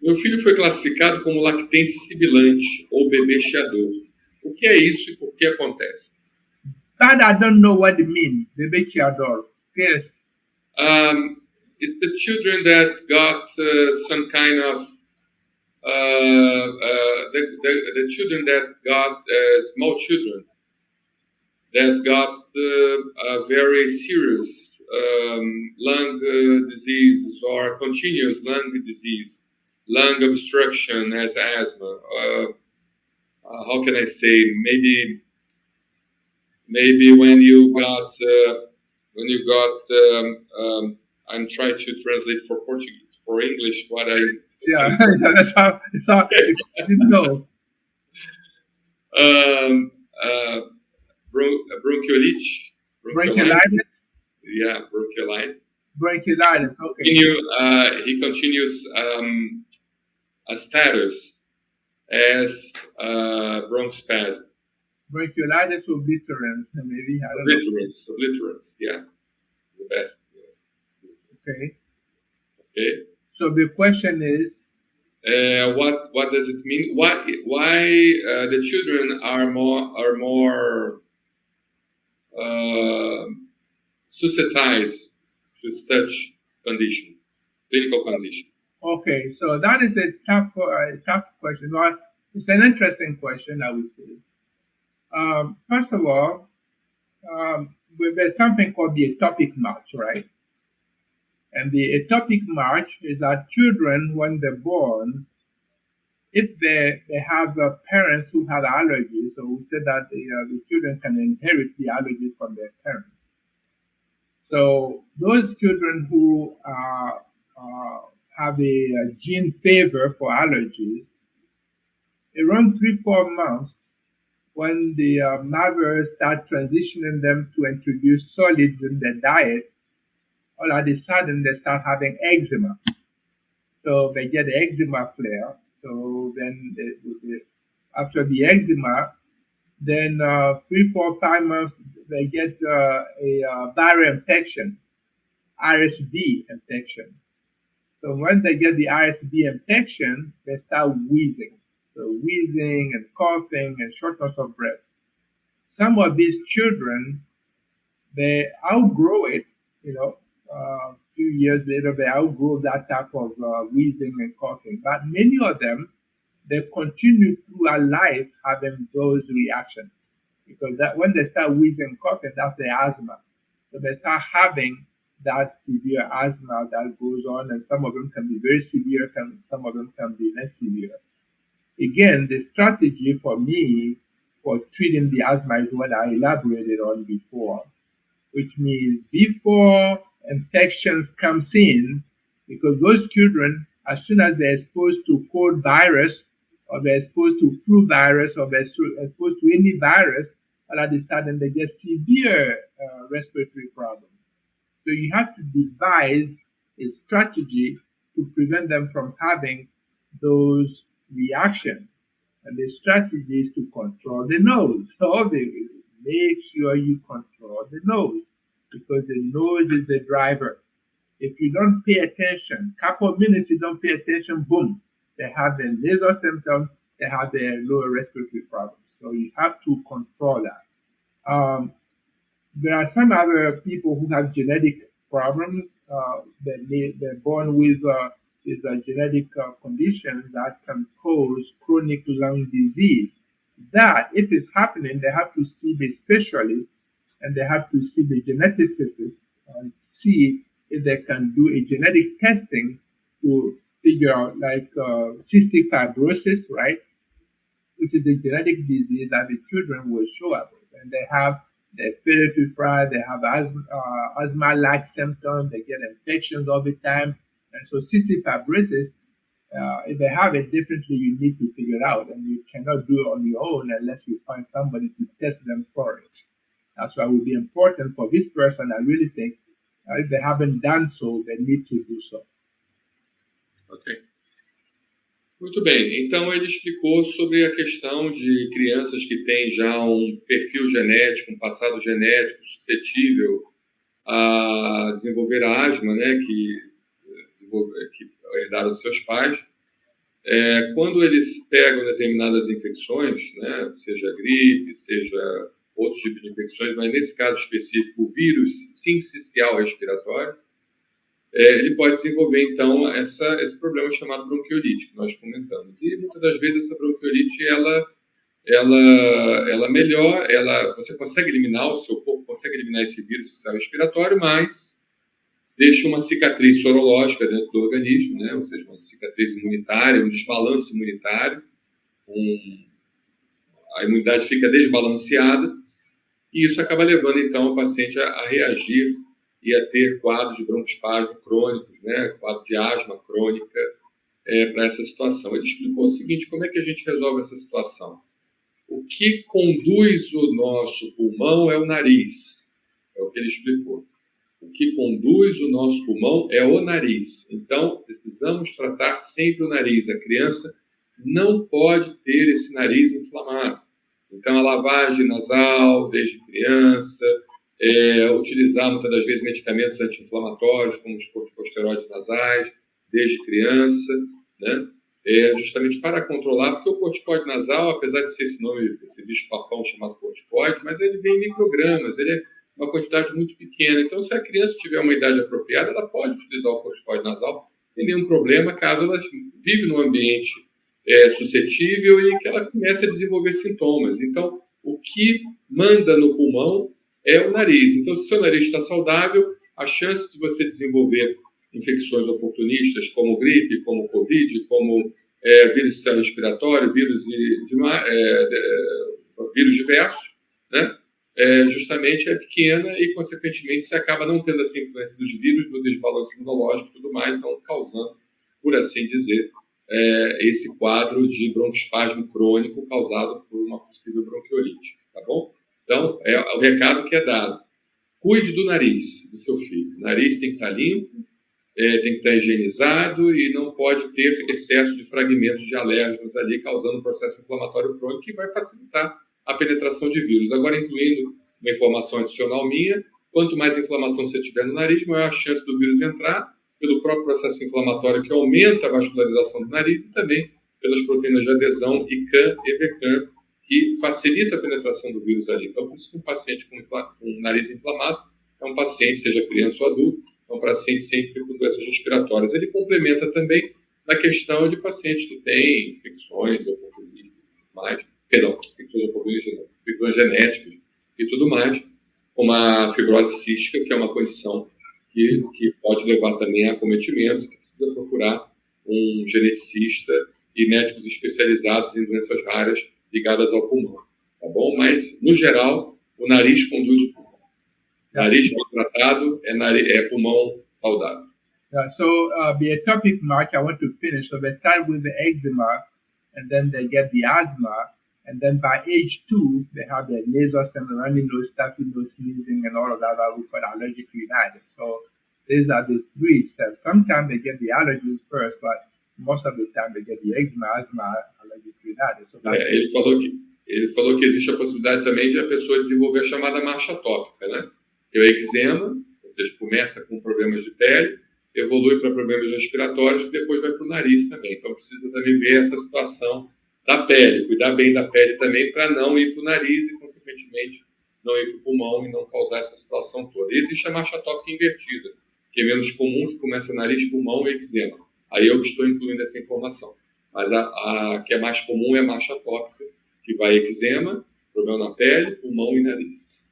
Meu filho foi classificado como lactente sibilante ou bebê chiador. O que é isso e por que acontece? That I don't know what it means, bebê chiador. Yes. It's the children that got some kind of the children that got small children that got a very serious lung disease or continuous lung disease, lung obstruction as asthma. How can I say? Maybe when you got I'm trying to translate for English what I that's how it's all. You know. Bronchiolitis. Bronchiolitis. Yeah, bronchiolitis. Bronchiolitis. Okay. He continues a status as bronchospasm. Bronchiolitis obliterans, maybe. Obliterans. Yeah, the best. Okay. Okay. So the question is, what does it mean? Why the children are more susceptible to such condition, clinical condition? Okay, so that is a tough question. Well, it's an interesting question, I would say. First of all, there's something called the atopic march, right? And the atopic march is that children, when they're born, if they have parents who have allergies, so we say that the children can inherit the allergies from their parents. So those children who have a gene favor for allergies, around 3-4 months, when the mothers start transitioning them to introduce solids in their diet, all of a sudden they start having eczema. So they get the eczema flare. So then after the eczema, then 3, 4, 5 months, they get a viral infection, RSV infection. So when they get the RSV infection, they start wheezing. So wheezing and coughing and shortness of breath. Some of these children, they outgrow it, a few years later, they outgrow that type of wheezing and coughing. But many of them, they continue through our life having those reactions. Because that when they start wheezing and coughing, that's the asthma. So they start having that severe asthma that goes on, and some of them can be very severe, some of them can be less severe. Again, the strategy for me for treating the asthma is what I elaborated on before, which means before infections comes in, because those children, as soon as they're exposed to cold virus, or they're exposed to flu virus, or they're exposed to any virus, all of a sudden they get severe respiratory problems. So you have to devise a strategy to prevent them from having those reactions. And the strategy is to control the nose. So make sure you control the nose, because the nose is the driver. If you don't pay attention, couple of minutes you don't pay attention, boom, they have the nasal symptoms, they have their lower respiratory problems. So you have to control that. There are some other people who have genetic problems. They're born with a genetic condition that can cause chronic lung disease. That, if it's happening, they have to see the specialist, and they have to see the geneticist and see if they can do a genetic testing to figure out, like cystic fibrosis, right? Which is a genetic disease that the children will show up with. And they have the failure to fry, they have asthma-like symptoms, they get infections all the time. And so cystic fibrosis, if they have it differently, you need to figure it out. And you cannot do it on your own unless you find somebody to test them for it. That's why it would be important for this person, I really think, if they haven't done so, they need to do so. Ok. Muito bem. Então, ele explicou sobre a questão de crianças que têm já um perfil genético, um passado genético suscetível a desenvolver asma, né, que herdaram dos seus pais. quando eles pegam determinadas infecções, né, seja gripe, seja outros tipos de infecções, mas nesse caso específico, o vírus sincicial respiratório, ele pode desenvolver, então, esse problema chamado bronquiolite, que nós comentamos. E, muitas das vezes, essa bronquiolite, ela melhora, você consegue eliminar, o seu corpo consegue eliminar esse vírus sincicial respiratório, mas deixa uma cicatriz sorológica dentro do organismo, né? Ou seja, uma cicatriz imunitária, um desbalanço imunitário, a imunidade fica desbalanceada, e isso acaba levando, então, o paciente a reagir e a ter quadros de broncoespasmo crônicos, né? Quadro de asma crônica para essa situação. Ele explicou o seguinte: como é que a gente resolve essa situação? O que conduz o nosso pulmão é o nariz, é o que ele explicou. O que conduz o nosso pulmão é o nariz. Então, precisamos tratar sempre o nariz. A criança não pode ter esse nariz inflamado. Então, a lavagem nasal, desde criança, utilizar, muitas das vezes, medicamentos anti-inflamatórios, como os corticosteroides nasais, desde criança, né? Justamente para controlar, porque o corticoide nasal, apesar de ser esse nome, esse bicho-papão chamado corticoide, mas ele vem em microgramas, ele é uma quantidade muito pequena. Então, se a criança tiver uma idade apropriada, ela pode utilizar o corticoide nasal sem nenhum problema, caso ela vive num ambiente suscetível e que ela comece a desenvolver sintomas. Então, o que manda no pulmão é o nariz. Então, se o seu nariz está saudável, a chance de você desenvolver infecções oportunistas, como gripe, como Covid, como vírus respiratório, vírus diversos, né? Justamente é pequena e, consequentemente, você acaba não tendo essa influência dos vírus, do desbalanço imunológico e tudo mais, não causando, por assim dizer, esse quadro de broncoespasmo crônico causado por uma possível bronquiolite, tá bom? Então, o recado que é dado: cuide do nariz do seu filho. O nariz tem que estar limpo, tem que estar higienizado e não pode ter excesso de fragmentos de alérgenos ali, causando um processo inflamatório crônico que vai facilitar a penetração de vírus. Agora, incluindo uma informação adicional minha, quanto mais inflamação você tiver no nariz, maior a chance do vírus entrar, pelo próprio processo inflamatório que aumenta a vascularização do nariz e também pelas proteínas de adesão ICAM e VCAM, que facilita a penetração do vírus ali. Então, por isso que um paciente com nariz inflamado é um paciente, seja criança ou adulto, é um paciente sempre com doenças respiratórias. Ele complementa também na questão de pacientes que têm infecções oportunistas, infecções genéticas e tudo mais, como a fibrose cística, que é uma condição que pode levar também a acometimentos, que precisa procurar um geneticista e médicos especializados em doenças raras ligadas ao pulmão, tá bom? Mas, no geral, o nariz conduz o pulmão. Nariz bem tratado é pulmão saudável. So, the atopic march, I want to finish. So they start with the eczema, and then they get the asthma, and then by age 2, they have the nasal and runny nose, stuffy nose, sneezing, and all of that we call allergic rhinitis. So these are the 3 steps. Sometimes they get the allergies first, but most of the time they get the eczema, asthma, allergic rhinitis. So ele falou que existe a possibilidade também de a pessoa desenvolver a chamada marcha atópica, né? Que é o eczema, ou seja, começa com problemas de pele, evolui para problemas respiratórios, que depois vai para o nariz também. Então, precisa também ver essa situação da pele, cuidar bem da pele também, para não ir para o nariz e, consequentemente, não ir para o pulmão e não causar essa situação toda. E existe a marcha atópica invertida, que é menos comum, que começa nariz, pulmão e eczema. Aí eu que estou incluindo essa informação. Mas a que é mais comum é a marcha atópica, que vai eczema, problema na pele, pulmão e nariz.